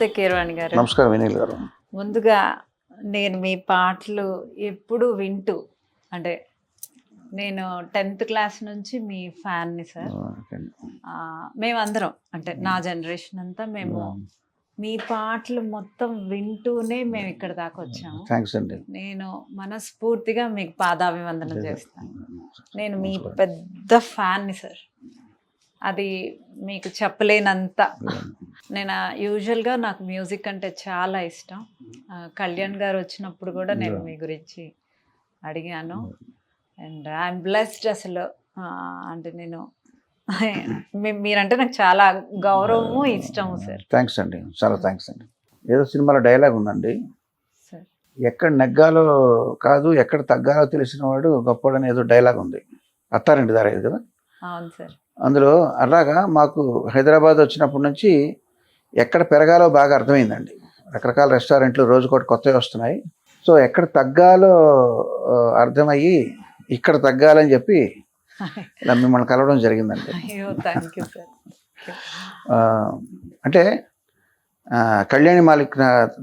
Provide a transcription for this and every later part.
నమస్తే కీరవాణి గారు. నమస్కారం వినీల్ గారు. ముందుగా నేను మీ పాటలు ఎప్పుడు వింటూ అంటే నేను 10th క్లాస్ నుంచి మీ ఫ్యాన్ని సార్. మేమందరం అంటే నా జనరేషన్ అంతా మేము మీ పాటలు మొత్తం వింటూనే మేము ఇక్కడ దాకా వచ్చాము. థ్యాంక్స్ అండి. నేను మనస్ఫూర్తిగా మీకు పాదాభివందనం చేస్తాను. నేను మీ పెద్ద ఫ్యాన్ని సార్. అది మీకు చెప్పలేనంత. నేను యూజువల్గా నాకు మ్యూజిక్ అంటే చాలా ఇష్టం. కళ్యాణ్ గారు వచ్చినప్పుడు కూడా నేను మీ గురించి అడిగాను. అండ్ ఐఎమ్ బ్లెస్డ్ అసలు. అంటే నేను మీరంటే నాకు చాలా గౌరవము ఇష్టము సార్. థ్యాంక్స్ అండి, చాలా థ్యాంక్స్ అండి. ఏదో సినిమాలో డైలాగ్ ఉందండి, సార్ ఎక్కడ నెగ్గాలో కాదు ఎక్కడ తగ్గాలో తెలిసిన వాడు గొప్పవాడని ఏదో డైలాగ్ ఉంది. అత్తారింటి దారా ఇది కదా. అవును సార్. అందులో అలాగా మాకు హైదరాబాద్ వచ్చినప్పటి నుంచి ఎక్కడ పెరగాలో బాగా అర్థమైందండి. రకరకాల రెస్టారెంట్లు రోజుకోటి కొత్తవి వస్తున్నాయి. సో ఎక్కడ తగ్గాలో అర్థమయ్యి ఇక్కడ తగ్గాలని చెప్పి ఇలా మిమ్మల్ని కలవడం జరిగిందండి. అంటే కళ్యాణి మాలిక్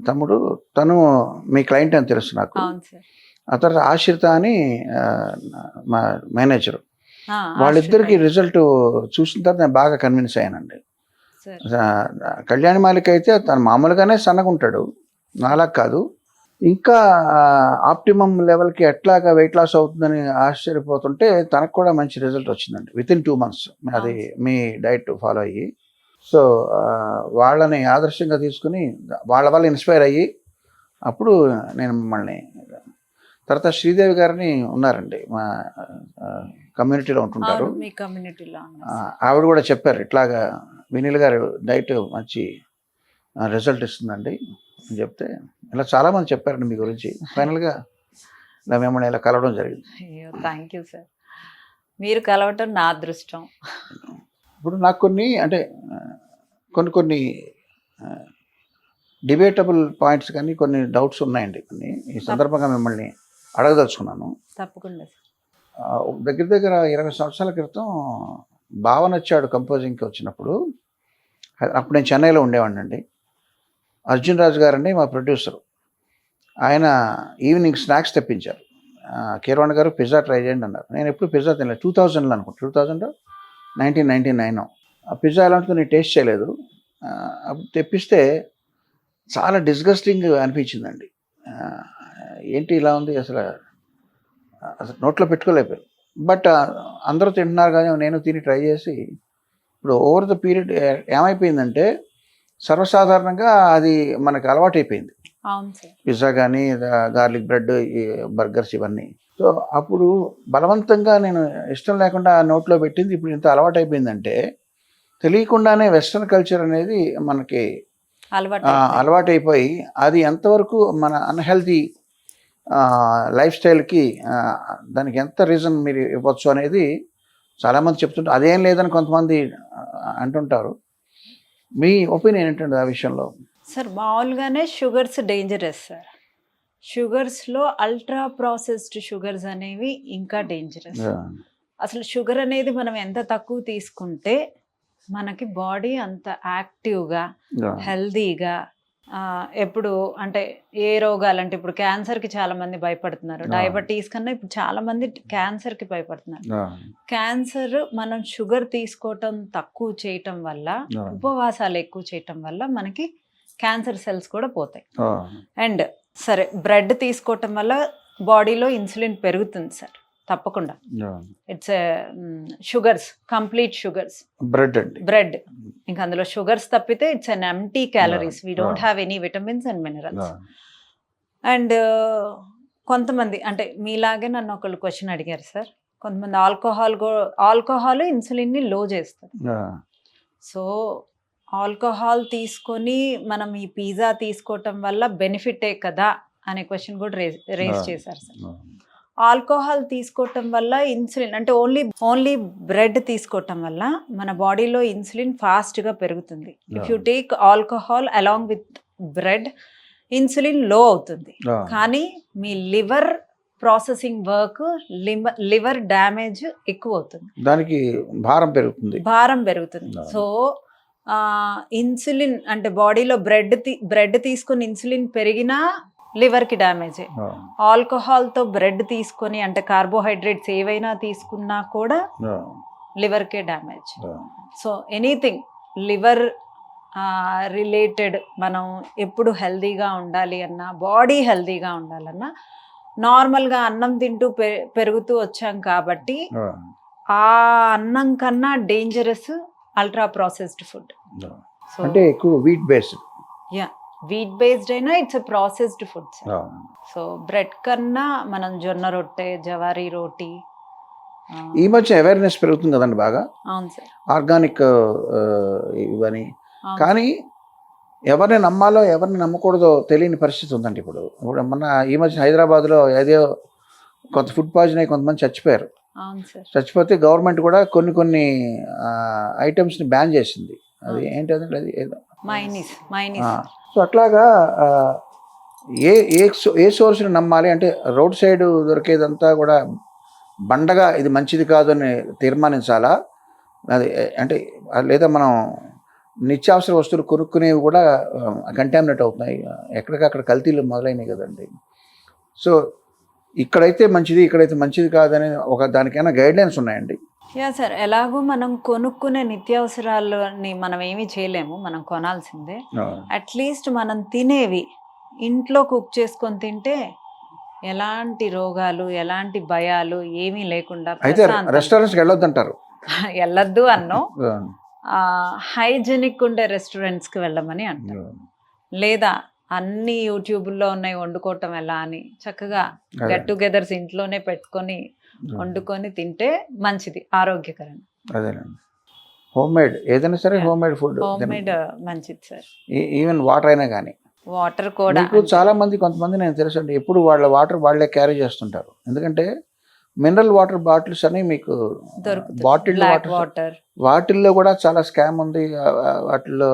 తమ్ముడు, తను మీ క్లయింట్ అని తెలుసు నాకు. ఆ తర్వాత ఆశ్రిత అని మా మేనేజరు, వాళ్ళిద్దరికి రిజల్ట్ చూసిన తర్వాత నేను బాగా కన్విన్స్ అయ్యానండి. కళ్యాణి మాలిక్ అయితే తను మామూలుగానే సన్నగా ఉంటాడు, నాలా కాదు. ఇంకా ఆప్టిమమ్ లెవెల్కి ఎట్లాగా వెయిట్ లాస్ అవుతుందని ఆశ్చర్యపోతుంటే తనకు కూడా మంచి రిజల్ట్ వచ్చిందండి వితిన్ 2 months. అది మీ డైట్ ఫాలో అయ్యి. సో వాళ్ళని ఆదర్శంగా తీసుకుని వాళ్ళ వల్ల ఇన్స్పైర్ అయ్యి అప్పుడు నేను మిమ్మల్ని. తర్వాత శ్రీదేవి గారిని ఉన్నారండి మా కమ్యూనిటీలో ఉంటుంటారు. ఆవిడ కూడా చెప్పారు ఇట్లాగా వినీల్ గారు డైట్ మంచి రిజల్ట్ ఇస్తుందండి అని చెప్తే ఇలా చాలామంది చెప్పారండి మీ గురించి. ఫైనల్గా ఇలా మిమ్మల్ని ఇలా కలవడం జరిగింది. అయ్యో థ్యాంక్ యూ సార్. మీరు కలవటం నా అదృష్టం. ఇప్పుడు నాకు కొన్ని డిబేటబుల్ పాయింట్స్ కానీ కొన్ని డౌట్స్ ఉన్నాయండి. కొన్ని ఈ సందర్భంగా మిమ్మల్ని అడగదలుచుకున్నాను. తప్పకుండా. దగ్గర 20 సంవత్సరాల క్రితం భావనచ్చాడు కంపోజింగ్కి వచ్చినప్పుడు, అప్పుడు నేను చెన్నైలో ఉండేవాడిని అండి. అర్జున్ రాజు గారండి మా ప్రొడ్యూసరు, ఆయన ఈవినింగ్ స్నాక్స్ తెప్పించారు. కీరవాణి గారు పిజ్జా ట్రై చేయండి అన్నారు. నేను ఎప్పుడు పిజ్జా తినలేదు. 2000లో అనుకుంటా, 1999 ఆ పిజ్జా ఎలా ఉంటుందో నేను టేస్ట్ చేయలేదు. అప్పుడు తెప్పిస్తే చాలా డిస్గస్టింగ్ అనిపించిందండి. ఏంటి ఇలా ఉంది, అసలు నోట్లో పెట్టుకోలేకపోయారు. బట్ అందరూ తింటున్నారు కానీ నేను తిని ట్రై చేసి ఇప్పుడు ఓవర్ ద పీరియడ్ ఏమైపోయిందంటే సర్వసాధారణంగా అది మనకు అలవాటు అయిపోయింది. పిజ్జా కానీ గార్లిక్ బ్రెడ్, ఈ బర్గర్స్ ఇవన్నీ. సో అప్పుడు బలవంతంగా నేను ఇష్టం లేకుండా నోట్లో పెట్టింది ఇప్పుడు ఇంత అలవాటు అయిపోయిందంటే తెలియకుండానే వెస్ట్రన్ కల్చర్ అనేది మనకి అలవాటు అయిపోయి అది ఎంతవరకు మన అన్హెల్తీ లైఫ్ స్టైల్కి దానికి ఎంత రీజన్ మీరు ఇవ్వచ్చు అనేది చాలామంది చెప్తుంటారు. అదేం లేదని కొంతమంది అంటుంటారు. మీ ఒపీనియన్ ఏంటండి ఆ విషయంలో? సార్ మామూలుగానే షుగర్స్ డేంజరస్ సార్. షుగర్స్లో అల్ట్రా ప్రాసెస్డ్ షుగర్స్ అనేవి ఇంకా డేంజరస్. అసలు షుగర్ అనేది మనం ఎంత తక్కువ తీసుకుంటే మనకి బాడీ అంత యాక్టివ్గా హెల్దీగా ఎప్పుడు అంటే ఏ రోగాలంటే ఇప్పుడు క్యాన్సర్కి చాలా మంది భయపడుతున్నారు. డయాబెటీస్ కన్నా ఇప్పుడు చాలా మంది క్యాన్సర్కి భయపడుతున్నారు. క్యాన్సర్ మనం షుగర్ తీసుకోవటం తక్కువ చేయటం వల్ల, ఉపవాసాలు ఎక్కువ చేయటం వల్ల మనకి క్యాన్సర్ సెల్స్ కూడా పోతాయి. అండ్ సరే బ్రెడ్ తీసుకోవటం వల్ల బాడీలో ఇన్సులిన్ పెరుగుతుంది సార్, తప్పకుండా. It's sugars, complete sugars. Bread ఇంకా అందులో షుగర్స్ తప్పితే it's an empty calories. We don't have any vitamins and minerals. And కొంతమంది అంటే మీలాగే నన్ను ఒకళ్ళు క్వశ్చన్ అడిగారు సార్, కొంతమంది ఆల్కహాల్ ఇన్సులిన్ని లో చేస్తారు. సో ఆల్కహాల్ తీసుకొని మనం ఈ పిజ్జా తీసుకోవటం వల్ల బెనిఫిటే కదా అనే క్వశ్చన్ కూడా రేజ్ చేశారు సార్. ఆల్కహాల్ తీసుకోవటం వల్ల ఇన్సులిన్ అంటే ఓన్లీ బ్రెడ్ తీసుకోవటం వల్ల మన బాడీలో ఇన్సులిన్ ఫాస్ట్గా పెరుగుతుంది. If you take alcohol along with bread insulin low అవుతుంది. కానీ మీ liver processing work, liver damage ఎక్కువ అవుతుంది, దానికి భారం పెరుగుతుంది. సో ఇన్సులిన్ అంటే బాడీలో బ్రెడ్ తీసుకొని ఇన్సులిన్ పెరిగినా లివర్కి డ్యామేజే. ఆల్కహాల్తో బ్రెడ్ తీసుకొని అంటే కార్బోహైడ్రేట్స్ ఏవైనా తీసుకున్నా కూడా లివర్కే damage. So anything liver related మనం ఎప్పుడు హెల్దీగా ఉండాలి అన్నా, బాడీ హెల్దీగా ఉండాలన్నా నార్మల్గా అన్నం తింటూ పెరుగుతూ వచ్చాం కాబట్టి ఆ అన్నం కన్నా dangerous ultra processed food. So అంటే ఎక్కువ wheat based. Yeah, wheat based అయినా it's processed food. So bread కన్నా మనం జొన్న రొట్టె, జవారీ రోటీ. ఈ మధ్య అవేర్నెస్ పెరుగుతుంది కదండి బాగా, అవును సార్, ఆర్గానిక్ ఇవని. కానీ ఎవరిని నమ్మాలో ఎవరిని నమ్మకూడదో తెలియని పరిస్థితి ఉందండి ఇప్పుడు. మొన్న ఈ మధ్య హైదరాబాద్లో ఏదో కొంత ఫుడ్ పాయిజన్ అయ్యి కొంతమంది చచ్చిపోయారు. అవును సార్. చచ్చిపోతే గవర్నమెంట్ కూడా కొన్ని ఐటమ్స్ని బ్యాన్ చేసింది. అది ఏంటంటే అది ఏదో మైనీస్. సో అట్లాగా ఏ సోర్స్ని నమ్మాలి అంటే రోడ్ సైడ్ దొరికేదంతా కూడా బండగా ఇది మంచిది కాదు అని తీర్మానించాలా? అది అంటే లేదా మనం నిత్యావసర వస్తువులు కొనుక్కునేవి కూడా కంటామినేట్ అవుతున్నాయి, ఎక్కడికక్కడ కల్తీలు మొదలైనవి కదండి. సో ఇక్కడైతే మంచిది, ఇక్కడైతే మంచిది కాదని దానికైనా గైడ్లైన్స్ ఉన్నాయండి? యా సార్, ఎలాగో మనం కొనుక్కునే నిత్యావసరాలని మనం ఏమీ చేయలేము, మనం కొనాల్సిందే. అట్లీస్ట్ మనం తినేవి ఇంట్లో కుక్ చేసుకొని తింటే ఎలాంటి రోగాలు, ఎలాంటి భయాలు ఏమీ లేకుండా అయితే రెస్టారెంట్స్కి వెళ్ళొద్దంటారు. వెళ్ళొద్దు అన్నో, హైజెనిక్ ఉండే రెస్టారెంట్స్కి వెళ్ళమని అంటారు. లేదా అన్ని యూట్యూబ్లో ఉన్నాయి వండుకోవటం ఎలా అని, చక్కగా గెట్ టుగెదర్స్ ఇంట్లోనే పెట్టుకొని వండుకొని తింటే మంచిది, ఆరోగ్యకరం. అదేనండి, హోమ్ మేడ్ ఏదైనా సరే, హోమ్ మేడ్ ఫుడ్ మంచిది సార్. ఈవెన్ వాటర్ అయినా కానీ. వాటర్ కూడా చాలా మంది, కొంతమంది నేను తెలుసు అండి, ఎప్పుడు వాళ్ళ వాటర్ వాళ్ళే క్యారీ చేస్తుంటారు. ఎందుకంటే మినరల్ వాటర్ బాటిల్స్ అని మీకు బాటిల్ వాటర్, వాటిల్లో కూడా చాలా స్కామ్ ఉంది. వాటిల్లో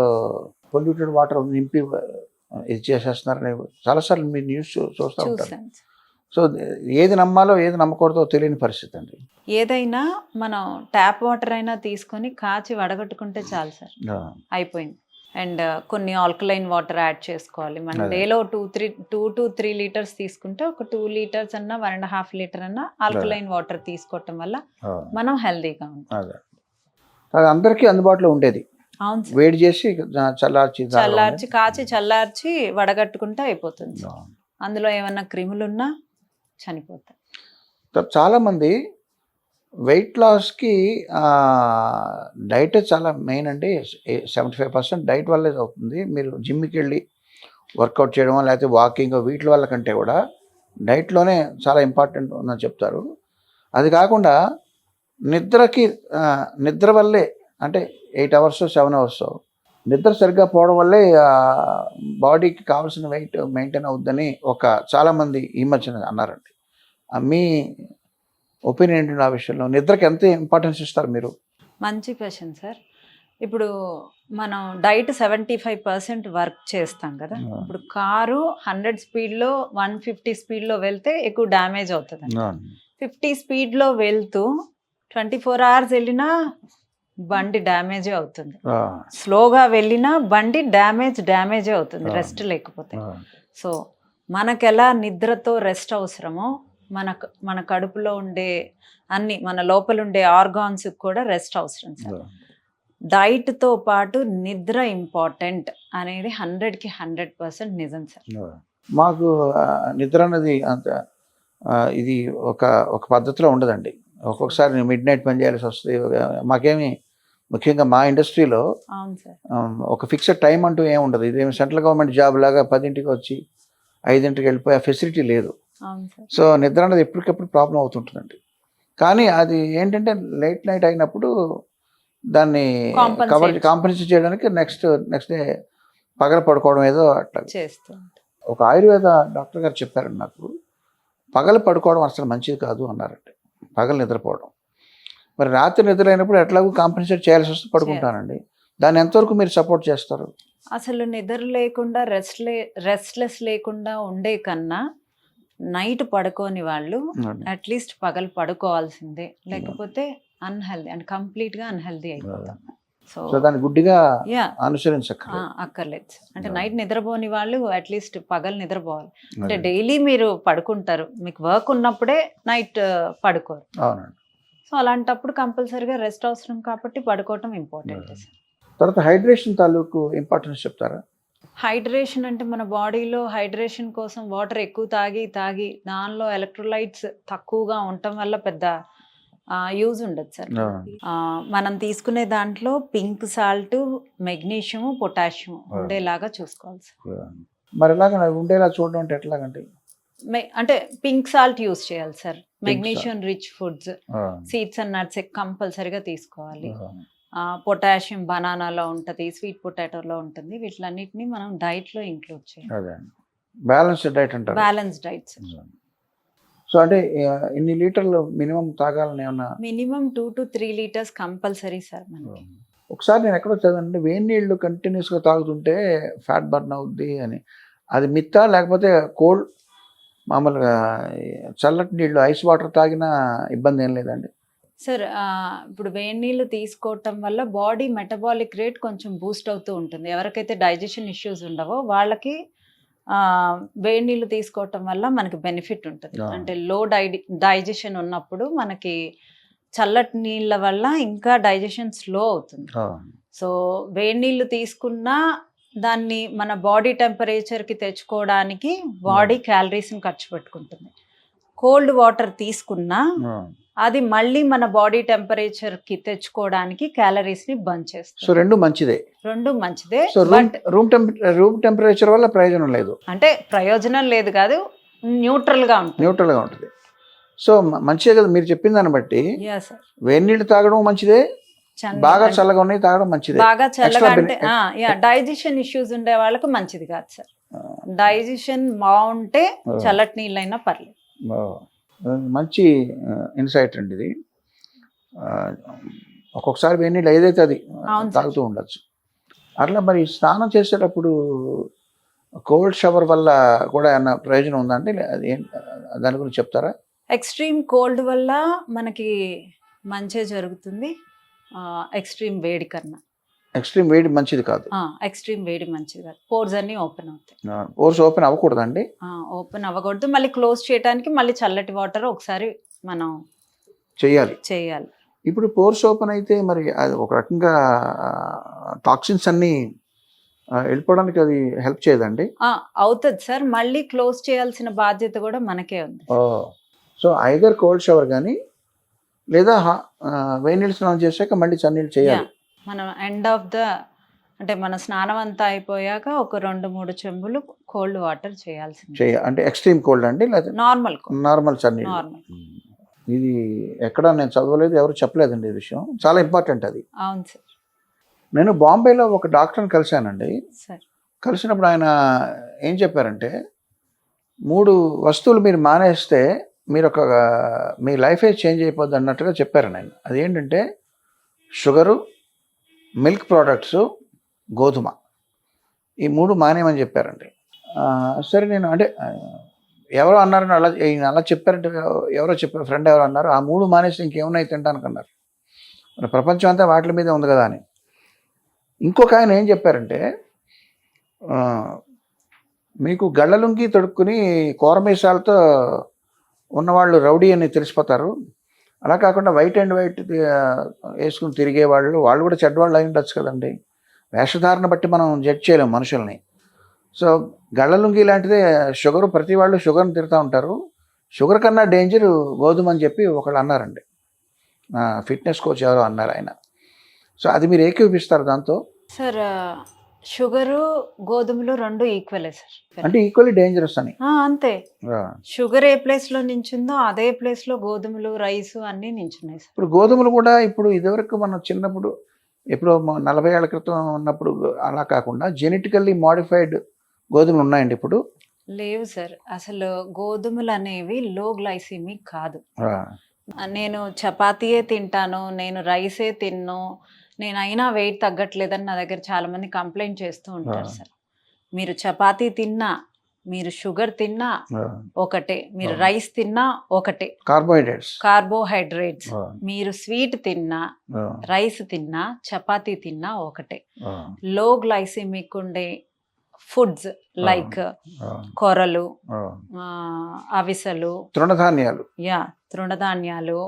పొల్యూటెడ్ వాటర్ నింపి ఇది చేసేస్తున్నారని చాలాసార్లు మీరు న్యూస్ చూస్తూ ఉంటారు. సో ఏది నమ్మాలో ఏది నమ్మకూడదో తెలియని పరిస్థితి అండి. ఏదైనా మనం ట్యాప్ వాటర్ అయినా తీసుకొని కాచి వడగట్టుకుంటే చాలు సార్, అయిపోయింది. అండ్ కొన్ని ఆల్కలైన్ వాటర్ యాడ్ చేసుకోవాలి. మనం డేలో 2 to 3 లీటర్స్ తీసుకుంటే ఒక 2 లీటర్స్ అన్నా 1.5 లీటర్ అన్నా ఆల్కలైన్ వాటర్ తీసుకోవటం వల్ల మనం హెల్దీగా ఉంటాం. అది అందరికీ అందుబాటులో ఉండేది. అవును, వేడి చేసి కాచి చల్లార్చి వడగట్టుకుంటే అయిపోతుంది. అందులో ఏమన్నా క్రిములు ఉన్నా చనిపోతాయి. చాలామంది వెయిట్ లాస్కి డైట్ చాలా మెయిన్ అండి. 75% డైట్ వల్లే అవుతుంది. మీరు జిమ్కి వెళ్ళి వర్కౌట్ చేయడం లేకపోతే వాకింగ్ వీటి వల్ల కంటే కూడా డైట్లోనే చాలా ఇంపార్టెంట్ ఉందని చెప్తారు. అది కాకుండా నిద్ర వల్లే, అంటే 8 hours 7 hours నిద్ర సరిగ్గా పోవడం వల్లే బాడీకి కావాల్సిన వెయిట్ మెయింటైన్ అవుద్దని చాలామంది ఈ మధ్యన అన్నారండి. మీ ఒపీనియన్ ఏంటి ఆ విషయంలో? నిద్రకి ఎంత ఇంపార్టెన్స్ ఇస్తారు మీరు? మంచి క్వశ్చన్ సార్. ఇప్పుడు మనం డైట్ 75% వర్క్ చేస్తాం కదా. ఇప్పుడు కారు 100 స్పీడ్లో 150 స్పీడ్లో వెళ్తే ఎక్కువ డ్యామేజ్ అవుతుంది. 50 స్పీడ్లో వెళ్తూ 24 hours వెళ్ళినా బండి డ్యామేజే అవుతుంది. స్లోగా వెళ్ళినా బండి డ్యామేజే అవుతుంది రెస్ట్ లేకపోతే. సో మనకెలా నిద్రతో రెస్ట్ అవసరమో మన కడుపులో ఉండే అన్ని, మన లోపల ఉండే ఆర్గాన్స్ కూడా రెస్ట్ అవసరం సార్. డైట్తో పాటు నిద్ర ఇంపార్టెంట్ అనేది 100కి 100% నిజం సార్. మాకు నిద్ర అనేది అంత ఇది ఒక పద్ధతిలో ఉండదండి. ఒక్కొక్కసారి మిడ్ నైట్ పని చేయాల్సి వస్తుంది. మాకేమి ముఖ్యంగా మా ఇండస్ట్రీలో ఒక ఫిక్స్డ్ టైం అంటూ ఏమి ఉండదు. ఇదేమి సెంట్రల్ గవర్నమెంట్ జాబ్ లాగా 10ంటికి వచ్చి 5ంటికి వెళ్ళిపోయే ఫెసిలిటీ లేదు. సో నిద్ర అనేది ఎప్పటికప్పుడు ప్రాబ్లం అవుతుంటుందండి. కానీ అది ఏంటంటే లేట్ నైట్ అయినప్పుడు దాన్ని కాంపెన్సేట్ చేయడానికి నెక్స్ట్ డే పగల పడుకోవడం ఏదో అట్లా చేస్తుంది. ఒక ఆయుర్వేద డాక్టర్ గారు చెప్పారండి నాకు, పగల పడుకోవడం అసలు మంచిది కాదు అన్నారండి. పగలు నిద్రపోవడం, మరి రాత్రి నిద్ర అయినప్పుడు ఎట్లాగో కాంపెన్సేట్ చేయాల్సి వస్తే పడుకుంటానండి. దాన్ని ఎంతవరకు మీరు సపోర్ట్ చేస్తారు? అసలు నిద్ర లేకుండా రెస్ట్లెస్ లేకుండా ఉండే కన్నా నైట్ పడుకోని వాళ్ళు అట్లీస్ట్ పగలు పడుకోవాల్సిందే, లేకపోతే అన్హెల్దీ అండ్ కంప్లీట్గా అన్హెల్దీ అయిపోతాం. సో దాన్ని గుడ్డిగా యా అనుసరించక్కర్లేదు. అక్కర్లేదు సార్. అంటే నైట్ నిద్రపోని వాళ్ళు అట్లీస్ట్ పగలు నిద్రపోవాలి. అంటే డైలీ మీరు పడుకుంటారు, మీకు వర్క్ ఉన్నప్పుడే నైట్ పడుకోరు. అవునండి. సో అలాంటప్పుడు కంపల్సరీగా రెస్ట్ అవసరం కాబట్టి పడుకోవటం ఇంపార్టెంట్ సార్. తర్వాత హైడ్రేషన్ తాలూకు ఇంపార్టెన్స్ చెప్తారా? హైడ్రేషన్ అంటే మన బాడీలో హైడ్రేషన్ కోసం వాటర్ ఎక్కువ తాగి దానిలో ఎలక్ట్రోలైట్స్ తక్కువగా ఉండటం వల్ల పెద్ద యూజ్ ఉండదు సార్. మనం తీసుకునే దాంట్లో పింక్ సాల్ట్, మెగ్నీషియం, పొటాషియం ఉండేలాగా చూసుకోవాలి సార్. మరి ఎలాగ ఉండేలా చూడడం అంటే ఎట్లాగంటే అంటే పింక్ సాల్ట్ యూజ్ చేయాలి sir. Magnesium rich foods, seeds and nuts కంపల్సరీగా తీసుకోవాలి. పొటాషియం బనానాలో ఉంటుంది, స్వీట్ పొటాటోలో ఉంటుంది. వీటిలన్నిటిని మనం డైట్లో ఇంక్లూడ్ చేయాలి. బ్యాలెన్స్డ్ డైట్ అంటారు. Balanced diet sir. సో అంటే ఇన్ని లీటర్లు మినిమం తాగాలని ఏమన్నా? Minimum 2 to 3 litres compulsory sir మనకి. ఒకసారి నేను ఎక్కడో చదివానంటే వేడి నీళ్ళు కంటిన్యూస్గా తాగుతుంటే ఫ్యాట్ బర్న్ అవుద్ది అని. అది మిత్తా లేకపోతే కోల్డ్ మామూలుగా చల్లటి నీళ్ళు ఐస్ వాటర్ తాగినా ఇబ్బంది ఏం లేదండి? సార్ ఇప్పుడు వేడి నీళ్ళు తీసుకోవటం వల్ల బాడీ మెటబాలిక్ రేట్ కొంచెం బూస్ట్ అవుతూ ఉంటుంది. ఎవరికైతే డైజెషన్ ఇష్యూస్ ఉండవో వాళ్ళకి వేడి నీళ్ళు తీసుకోవటం వల్ల మనకి బెనిఫిట్ ఉంటుంది. అంటే లో డైజెషన్ ఉన్నప్పుడు మనకి చల్లటి నీళ్ళ వల్ల ఇంకా డైజెషన్ స్లో అవుతుంది. సో వేడి నీళ్ళు తీసుకున్నా దాన్ని మన బాడీ టెంపరేచర్కి తెచ్చుకోవడానికి బాడీ క్యాలరీస్ని ఖర్చు పెట్టుకుంటుంది. కోల్డ్ వాటర్ తీసుకున్నా అది మళ్ళీ మన బాడీ టెంపరేచర్కి తెచ్చుకోవడానికి క్యాలరీస్ని బర్న్ చేస్తుంది. సో రెండు మంచిదే. రెండు మంచిదే. సో రూమ్ టెంపరేచర్ వల్ల ప్రయోజనం లేదు. అంటే ప్రయోజనం లేదు కాదు, న్యూట్రల్గా ఉంటుంది. సో మంచిదే కదా మీరు చెప్పిన దాన్ని బట్టి. వేడి నీళ్ళు తాగడం మంచిదే, బాగా చల్లగా ఉన్నాయి తాగడం మంచిదే. బాగా చల్లగా అంటే డైజెషన్ ఇష్యూస్ ఉండే వాళ్ళకి మంచిది కాదు సార్. డైజెషన్ బాగుంటే చల్లటి నీళ్ళైనా పర్లేదు. మంచి ఇన్సైట్ అండి ఇది. ఒక్కొక్కసారి వేడి నీళ్ళు ఏదైతే అది తాగుతూ ఉండొచ్చు. అట్లా మరి స్నానం చేసేటప్పుడు కోల్డ్ షవర్ వల్ల కూడా ఏమన్నా ప్రయోజనం ఉందా అంటే దాని గురించి చెప్తారా? ఎక్స్ట్రీమ్ కోల్డ్ వల్ల మనకి మంచి జరుగుతుంది. ఎక్స్ట్రీమ్ వేడి కన్నా ఎక్స్ట్రీమ్ వేడి మంచిది కాదు. ఎక్స్ట్రీమ్ వేడి మంచిది కాదు. పోర్స్ అన్ని ఓపెన్ అవుతాయి. Pores open అవ్వకూడదండి. ఓపెన్ అవ్వకూడదు. మళ్ళీ క్లోజ్ చేయడానికి మళ్ళీ చల్లటి వాటర్ ఒకసారి మనం చేయాలి. ఇప్పుడు పోర్స్ ఓపెన్ అయితే మరి అది ఒక రకంగా టాక్సిన్స్ అన్ని వెళ్ళిపోవడానికి అది హెల్ప్ చేయదండి? అవుతుంది సార్. మళ్ళీ క్లోజ్ చేయాల్సిన బాధ్యత కూడా మనకే ఉంది. సో ఐదర్ కోల్డ్ షవర్ కానీ లేదా వేడి నీళ్ళు స్నానం చేశాక మళ్ళీ చన్నీళ్ళు చేయాలి. మనం ఎండ్ ఆఫ్ అంటే మన స్నానం అంతా అయిపోయాక ఒక 2-3 చెంబులు కోల్డ్ వాటర్ చేయాల్సింది. అంటే ఎక్స్ట్రీమ్ కోల్డ్ అండి లేదా నార్మల్ చన్నీళ్ళు? ఇది ఎక్కడ నేను చదవలేదు, ఎవరు చెప్పలేదండి ఈ విషయం. చాలా ఇంపార్టెంట్ అది. అవును సార్. నేను బాంబేలో ఒక డాక్టర్ని కలిశానండి. కలిసినప్పుడు ఆయన ఏం చెప్పారంటే 3 వస్తువులు మీరు మానేస్తే మీరు మీ లైఫే చేంజ్ అయిపోద్ది అన్నట్టుగా చెప్పారు ఆయన. అదేంటంటే షుగరు, మిల్క్ ప్రోడక్ట్స్, గోధుమ, ఈ 3 మానేయమని చెప్పారండి. సరే నేను అంటే ఎవరో అన్నారని అలా చెప్పారంటే ఎవరో చెప్పారు, ఫ్రెండ్ ఎవరో అన్నారు ఆ 3 మానేసి ఇంకేమున్నాయి తింటానికి అన్నారు. మన ప్రపంచం అంతా వాటి మీదే ఉంది కదా అని. ఇంకొక ఆయన ఏం చెప్పారంటే మీకు గళ్ళలుంగి తొడుక్కుని కూరమీసాలతో ఉన్నవాళ్ళు రౌడీ అని తెలిసిపోతారు. అలా కాకుండా వైట్ అండ్ వైట్ వేసుకుని తిరిగే వాళ్ళు కూడా చెడ్డవాళ్ళు అయి ఉండొచ్చు కదండి. వేషధారణ బట్టి మనం జడ్జ్ చేయలేము మనుషుల్ని. సో గళ్ళలుంగి లాంటిదే షుగర్, ప్రతి వాళ్ళు షుగర్ని తిరుగుతూ ఉంటారు. షుగర్ కన్నా డేంజర్ గోధుమ అని చెప్పి ఒకళ్ళు అన్నారండి. ఫిట్నెస్ కోచ్ ఎవరో అన్నారు ఆయన. సో అది మీరు ఏకీపిస్తారు దాంతో? సార్ షుగరు, గోధుమలు 2 ఈక్వలే సార్. అంటే ఈక్వల్లీ డేంజరస్ అని? అంతే. షుగర్ ఏ ప్లేస్లో నించుందో అదే ప్లేస్లో గోధుమలు, రైస్ అన్నీ నించున్నాయి సార్. ఇప్పుడు గోధుమలు కూడా ఇప్పుడు ఇదివరకు మనం చిన్నప్పుడు ఎప్పుడో 40 ఏళ్ల క్రితం ఉన్నప్పుడు అలా కాకుండా జెనెటికల్లీ మాడిఫైడ్ గోధుమలు ఉన్నాయండి ఇప్పుడు? లేవు సార్. అసలు గోధుమలు అనేవి లో గ్లైసిమిక్ కాదు. నేను చపాతీయే తింటాను, నేను రైసే తిన్ను, నేను అయినా వెయిట్ తగ్గట్లేదని నా దగ్గర చాలామంది కంప్లైంట్ చేస్తూ ఉంటారు సార్. మీరు చపాతీ తిన్నా మీరు షుగర్ తిన్నా ఆ, ఒకటే, మీరు అవును. రైస్ తిన్నా ఒకటే, కార్బోహైడ్రేట్స్. కార్బోహైడ్రేట్స్. ఆ, మీరు స్వీట్ తిన్నా, ఆ, రైస్ తిన్నా, చపాతీ తిన్నా ఒకటే. ఆ, లో గ్లైసిమిక్ ఉండే ఫుడ్స్ లైక్ ఆ, కొర్రలు, ఆ. అవిసెలు, తృణధాన్యాలు. తృణధాన్యాలు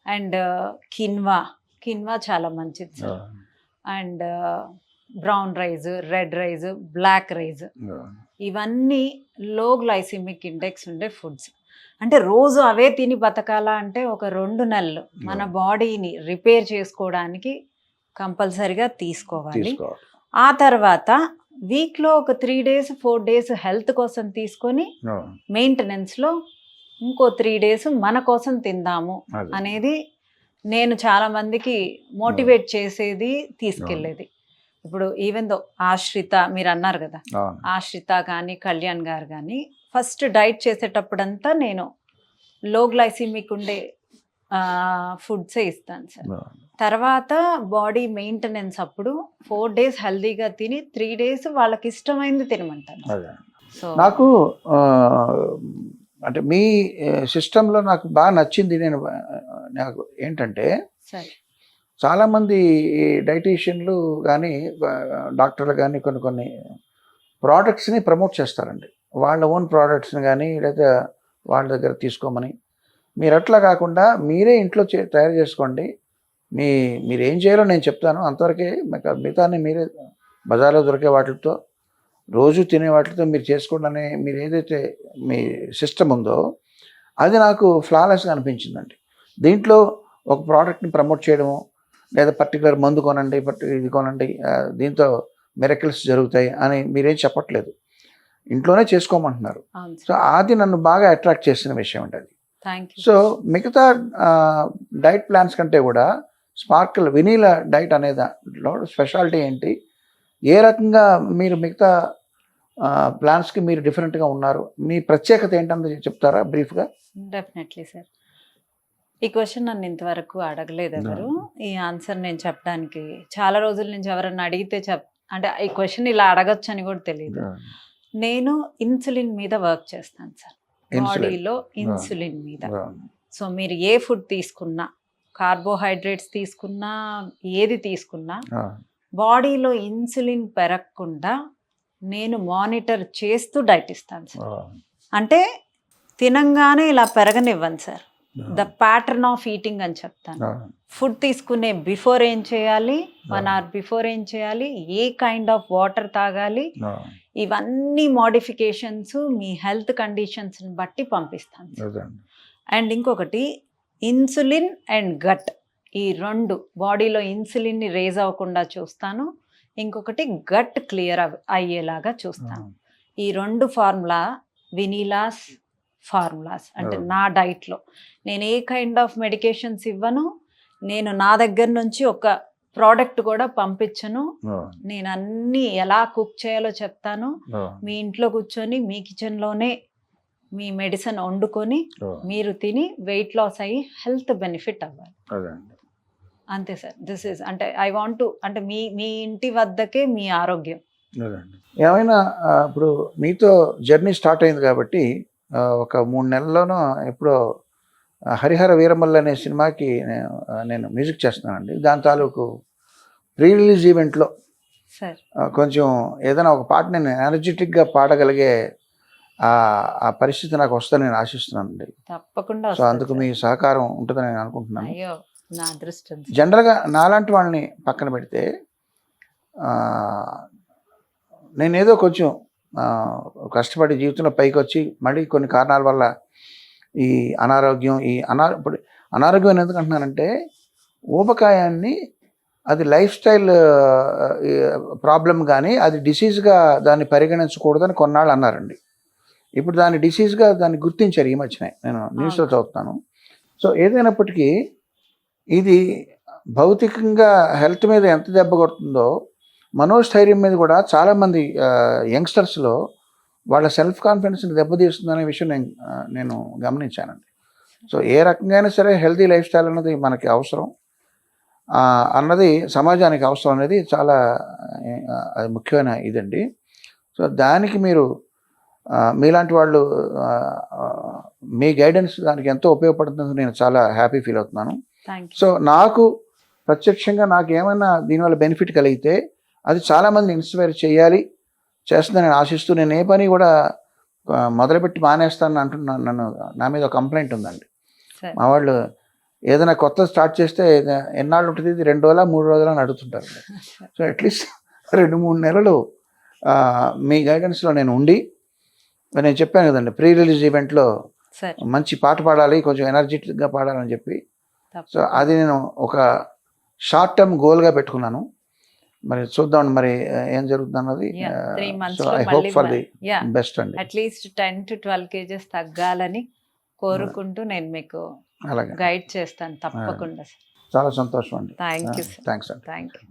అండ్ కిన్వా చాలా మంచిది ఆ, sir. And brown rice, red rice, black rice, ఆ, ఇవన్నీ లో గ్లైసిమిక్ ఇండెక్స్ ఉండే ఫుడ్స్. అంటే రోజు అవే తిని బతకాలా అంటే ఒక 2 నెలలు మన బాడీని రిపేర్ చేసుకోవడానికి కంపల్సరిగా తీసుకోవాలి. తీసుకోవాలి. ఆ తర్వాత వీక్లో ఒక 3 డేస్ 4 డేస్ హెల్త్ కోసం తీసుకొని ఆ, మెయింటెనెన్స్లో ఇంకో 3 డేస్ మన కోసం తిందాము అదే. అనేది నేను చాలా మందికి మోటివేట్ చేసేది, తీసుకెళ్ళేది. ఇప్పుడు ఈవెన్ దో ఆశ్రిత మీరు అన్నారు కదా, అవును. ఆశ్రిత కానీ కళ్యాణ్ గారు కానీ ఫస్ట్ డైట్ చేసేటప్పుడంతా నేను లో గ్లైసిమిక్ ఉండే ఫుడ్సే ఇస్తాను సార్. ఆ, తర్వాత బాడీ మెయింటెనెన్స్ అప్పుడు 4 డేస్ హెల్దీగా తిని 3 డేస్ వాళ్ళకి ఇష్టమైంది తినమంటాను. అదే. సో నాకు అంటే మీ సిస్టంలో నాకు బాగా నచ్చింది. నాకు ఏంటంటే సరే చాలామంది డైటీషియన్లు కానీ డాక్టర్లు కానీ కొన్ని ప్రోడక్ట్స్ని ప్రమోట్ చేస్తారండి. వాళ్ళ ఓన్ ప్రోడక్ట్స్ని కానీ లేదా వాళ్ళ దగ్గర తీసుకోమని. మీరు అట్లా కాకుండా మీరే ఇంట్లో తయారు చేసుకోండి. మీరు ఏం చేయాలో నేను చెప్తాను, అంతవరకే. మిగతాన్ని మీరే బజార్లో దొరికే వాటితో, రోజు తినే వాటితో మీరు చేసుకోండి అనే మీరు ఏదైతే మీ సిస్టమ్ ఉందో అది నాకు ఫ్లాలెస్గా అనిపించిందండి. దీంట్లో ఒక ప్రోడక్ట్ని ప్రమోట్ చేయడము లేదా పర్టికులర్ మందు కొనండి, ఇది కొనండి, దీంతో మిరకిల్స్ జరుగుతాయి అని మీరేం చెప్పట్లేదు, ఇంట్లోనే చేసుకోమంటున్నారు. అవును సో సార్, అది నన్ను బాగా అట్రాక్ట్ చేసిన విషయం అండి అది. Thank you. సో మిగతా డైట్ ప్లాన్స్ కంటే కూడా స్పార్కిల్ వెనీలా డైట్ అనే దాంట్లో స్పెషాలిటీ ఏంటి, ఏ రకంగా మీరు మిగతా ప్లాన్స్కి మీరు డిఫరెంట్గా ఉన్నారు, మీ ప్రత్యేకత ఏంటన్నది చెప్తారా బ్రీఫ్గా? Definitely sir. ఈ క్వశ్చన్ నన్ను ఇంతవరకు అడగలేదు ఎవరు. ఈ ఆన్సర్ నేను చెప్పడానికి చాలా రోజుల నుంచి ఎవరన్నా అడిగితే అంటే ఈ క్వశ్చన్ ఇలా అడగచ్చు అని కూడా తెలియదు. నేను ఇన్సులిన్ మీద వర్క్ చేస్తాను సార్, బాడీలో ఇన్సులిన్ మీద. సో మీరు ఏ ఫుడ్ తీసుకున్నా, కార్బోహైడ్రేట్స్ తీసుకున్నా, ఏది తీసుకున్నా బాడీలో ఇన్సులిన్ పెరగకుండా నేను మానిటర్ చేస్తూ డైట్ ఇస్తాను సార్. అంటే తినంగానే ఇలా పెరగనివ్వను sir, the pattern of eating అని చెప్తాను. ఫుడ్ తీసుకునే బిఫోర్ ఏం చేయాలి, 1 hour బిఫోర్ ఏం చేయాలి, ఏ కైండ్ ఆఫ్ వాటర్ తాగాలి, ఇవన్నీ మోడిఫికేషన్స్ మీ హెల్త్ కండిషన్స్ని బట్టి పంపిస్తాను. అండ్ ఇంకొకటి ఇన్సులిన్ అండ్ గట్, ఈ 2 బాడీలో ఇన్సులిన్ని రేజ్ అవ్వకుండా చూస్తాను, ఇంకొకటి గట్ క్లియర్ అయ్యేలాగా చూస్తాను. ఈ 2 ఫార్ములా వినీలాస్ ఫార్ములాస్. అంటే నా డైట్లో నేను ఏ కైండ్ ఆఫ్ మెడికేషన్స్ ఇవ్వను, నేను నా దగ్గర నుంచి ఒక ప్రోడక్ట్ కూడా పంపించను. నేను అన్నీ ఎలా కుక్ చేయాలో చెప్తాను. మీ ఇంట్లో కూర్చొని మీ కిచెన్లోనే మీ మెడిసిన్ వండుకొని మీరు తిని వెయిట్ లాస్ అయ్యి హెల్త్ బెనిఫిట్ అవ్వాలి. అంతే సార్. దిస్ ఈజ్ అంటే ఐ వాంట్ టు, అంటే మీ ఇంటి వద్దకే మీ ఆరోగ్యం. ఏమైనా ఇప్పుడు మీతో జర్నీ స్టార్ట్ అయింది కాబట్టి ఒక 3 నెలల్లోనో ఎప్పుడో హరిహర వీరమల్లు అనే సినిమాకి నేను మ్యూజిక్ చేస్తున్నానండి. దాని తాలూకు ప్రీ రిలీజ్ ఈవెంట్లో సార్ కొంచెం ఏదైనా ఒక పాట నేను ఎనర్జెటిక్గా పాడగలిగే ఆ పరిస్థితి నాకు వస్తుందని నేను ఆశిస్తున్నానండి. తప్పకుండా. సో అందుకు మీ సహకారం ఉంటుందని నేను అనుకుంటున్నాను. అయ్యో నా అదృష్టం. జనరల్గా నాలాంటి వాళ్ళని పక్కన పెడితే నేనేదో కొంచెం కష్టపడి జీవితంలో పైకి వచ్చి మళ్ళీ కొన్ని కారణాల వల్ల ఈ అనారోగ్యం ఇప్పుడు అనారోగ్యం అని ఎందుకు అంటున్నానంటే, ఊబకాయాన్ని అది లైఫ్ స్టైల్ ప్రాబ్లం కానీ అది డిసీజ్గా దాన్ని పరిగణించకూడదని కొన్నాళ్ళు అన్నారండి. ఇప్పుడు దాన్ని డిసీజ్గా దాన్ని గుర్తించారు ఈ మధ్యనే, నేను న్యూస్లో చదువుతాను. సో ఏదైనప్పటికీ ఇది భౌతికంగా హెల్త్ మీద ఎంత దెబ్బ కొడుతుందో మనోస్థైర్యం మీద కూడా చాలామంది యంగ్స్టర్స్లో వాళ్ళ సెల్ఫ్ కాన్ఫిడెన్స్ని దెబ్బతీస్తుందనే విషయం నేను గమనించానండి. సో ఏ రకంగా సరే హెల్తీ లైఫ్ స్టైల్ అన్నది మనకి అవసరం అన్నది సమాజానికి అవసరం అనేది చాలా అది ముఖ్యమైన ఇదండి. సో దానికి మీరు మీలాంటి వాళ్ళు మీ గైడెన్స్ దానికి ఎంతో ఉపయోగపడుతుంది. నేను చాలా హ్యాపీ ఫీల్ అవుతున్నాను. Thank you. సో నాకు ప్రత్యక్షంగా నాకు ఏమైనా దీనివల్ల బెనిఫిట్ కలిగితే అది చాలామందిని ఇన్స్పైర్ చేయాలి, చేస్తుందని నేను ఆశిస్తూ, నేను ఏ పని కూడా మొదలుపెట్టి మానేస్తానని అంటున్నాను. నన్ను నా మీద ఒక కంప్లైంట్ ఉందండి. సరే. మా వాళ్ళు ఏదైనా కొత్త స్టార్ట్ చేస్తే ఎన్నాళ్ళు ఉంటుంది, ఇది 2 రోజులా 3 రోజులా అని అడుగుతుంటారు. సో అట్లీస్ట్ 2-3 నెలలు మీ గైడెన్స్లో నేను ఉండి, నేను చెప్పాను కదండి ప్రీ రిలీజ్ ఈవెంట్లో సరే. మంచి పాట పాడాలి, కొంచెం ఎనర్జెటిక్గా పాడాలని చెప్పి. సో అది నేను ఒక షార్ట్ టర్మ్ గోల్గా పెట్టుకున్నాను. మరి చూద్దాం మరి ఏం జరుగుతుంది అన్నది. 3 months సో లో ఐ హోప్ మళ్ళీ ఫర్ ది యా బెస్ట్ అండి. అట్లీస్ట్ 10 to 12 kgs తగ్గాలని కోరుకుంటూ నేను మీకు అలాగే గైడ్ చేస్తాను తప్పకుండా. చాలా సంతోషం అండి. Thank you sir. థ్యాంక్స్ అండి. Thank you.